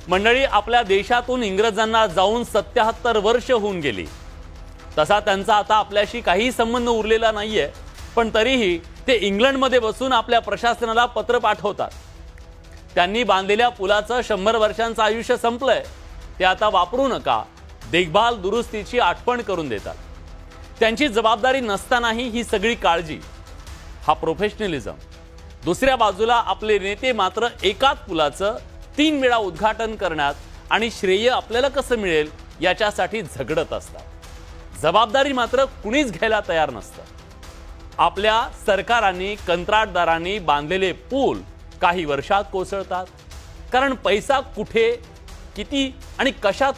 मंडळी, आपल्या देशातून इंग्रजांना जाऊन 77 वर्ष होऊन गेली। तसा त्यांचा आता आपल्याशी काही संबंध उरलेला नाहीये, पण तरीही ते इंग्लंडमध्ये बसून आपल्या प्रशासनाला पत्र पाठवतात। त्यांनी बांधलेल्या पुलाचं 100 वर्षांचं आयुष्य संपलंय, ते आता वापरू नका, देखभाल दुरुस्तीची आठवण करून देतात। त्यांची जबाबदारी नसतानाही ही सगळी काळजी, हा प्रोफेशनलिझम। दुसऱ्या बाजूला आपले नेते मात्र एकाच पुलाचं 3 वेळा उद्घाटन करण्यात आणि श्रेय आपल्याला कसं मिळेल याच्यासाठी झगडत असतात। जबाबदारी मात्र कुणीच घ्यायला तयार नसतं। आपल्या सरकारांनी कंत्राटदारांनी बांधलेले पूल काही वर्षात कोसळतात, कारण पैसा कुठे, किती आणि कशात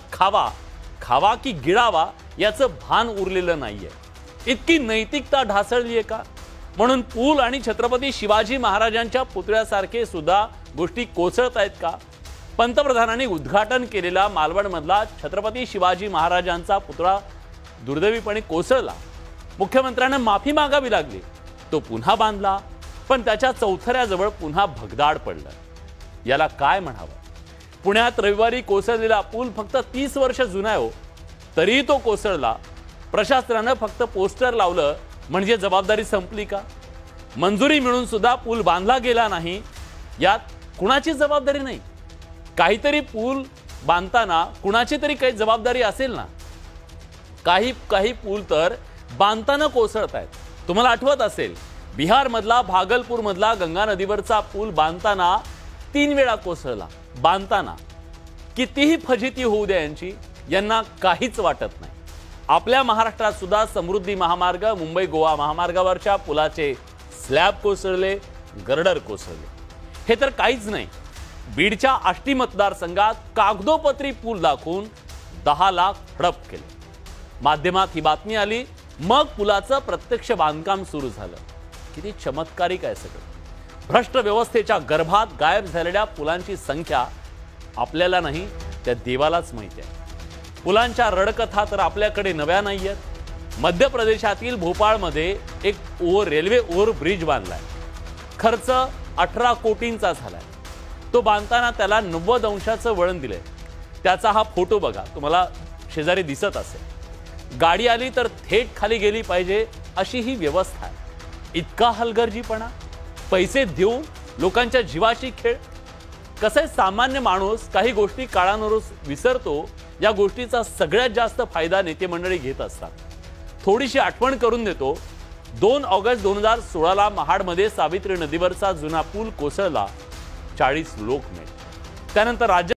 खावा की गिळावा याचं भान उरलेलं नाहीये। इतकी नैतिकता ढासळली आहे का? म्हणून पूल आणि छत्रपती शिवाजी महाराजांच्या पुतळ्यासारखे सुद्धा गोष्टी कोसळत आहेत का? पंतप्रधानांनी उद्घाटन केलेला मालवणमधला छत्रपती शिवाजी महाराजांचा पुतळा दुर्दैवीपणे कोसळला। मुख्यमंत्र्यांना माफी मागावी लागली, तो पुन्हा बांधला, पण त्याच्या चौथऱ्याजवळ पुन्हा भगदाड पडलं। याला काय म्हणावं? पुण्यात रविवारी कोसळलेला पूल फक्त 30 वर्ष जुना आहे, तरीही तो कोसळला। प्रशासनानं फक्त पोस्टर लावलं म्हणजे जबाबदारी संपली का? मंजुरी मिळून सुद्धा पूल बांधला गेला नाही, यात कुणाची जबाबदारी नाही? काहीतरी पूल बांधताना कुणाची तरी काही जबाबदारी असेल ना। काही पूल तर बांधताना कोसळत आहेत। तुम्हाला आठवत असेल, बिहार मधला भागलपूर मधला गंगा नदीवरचा पूल बांधताना 3 वेळा कोसळला। बांधताना कितीही फजिती होऊ द्या यांना काहीच वाटत नाही। आपल्या महाराष्ट्रात सुद्धा समृद्धी महामार्ग, मुंबई गोवा महामार्गावरच्या पुलाचे स्लॅब कोसळले, गर्डर कोसळले। हे तर काहीच नाही, बीडच्या आष्टी मतदारसंघात कागदोपत्री पूल दाखवून 10 लाख हडप केले। माध्यमात ही बातमी आली, मग पुलाचं प्रत्यक्ष बांधकाम सुरू झालं। किती चमत्कारिक आहे सगळं। भ्रष्ट व्यवस्थेच्या गर्भात गायब झालेल्या पुलांची संख्या आपल्याला नाही, त्या देवालाच माहिती आहे। पुलांच्या रडकथा तर आपल्याकडे नव्या नाहीयेत। मध्य प्रदेशातील भोपाळमध्ये एक रेल्वे ओव्हर ब्रिज बांधलाय, खर्च 18 कोटींचा झालाय। तो बांधताना त्याला 90 अंशाचं वळण दिलंय। त्याचा हा फोटो बघा, तुम्हाला शेजारी दिसत असेल। गाडी आली तर थेट खाली गेली पाहिजे अशी ही व्यवस्था आहे। इतका हलगर्जीपणा, पैसे देऊन लोकांच्या जीवाशी खेळ। कसं सामान्य माणूस काही गोष्टी काळानुरूप विसरतो, या गोष्टीचा सगळ्यात जास्त फायदा नेते मंडळी घेत असतात। थोडीशी आठवण करून देतो, 2 ऑगस्ट 2016ला महाडमध्ये सावित्री नदीवरचा जुना पूल कोसळला, 40 लोक मेले। त्यानंतर राज्य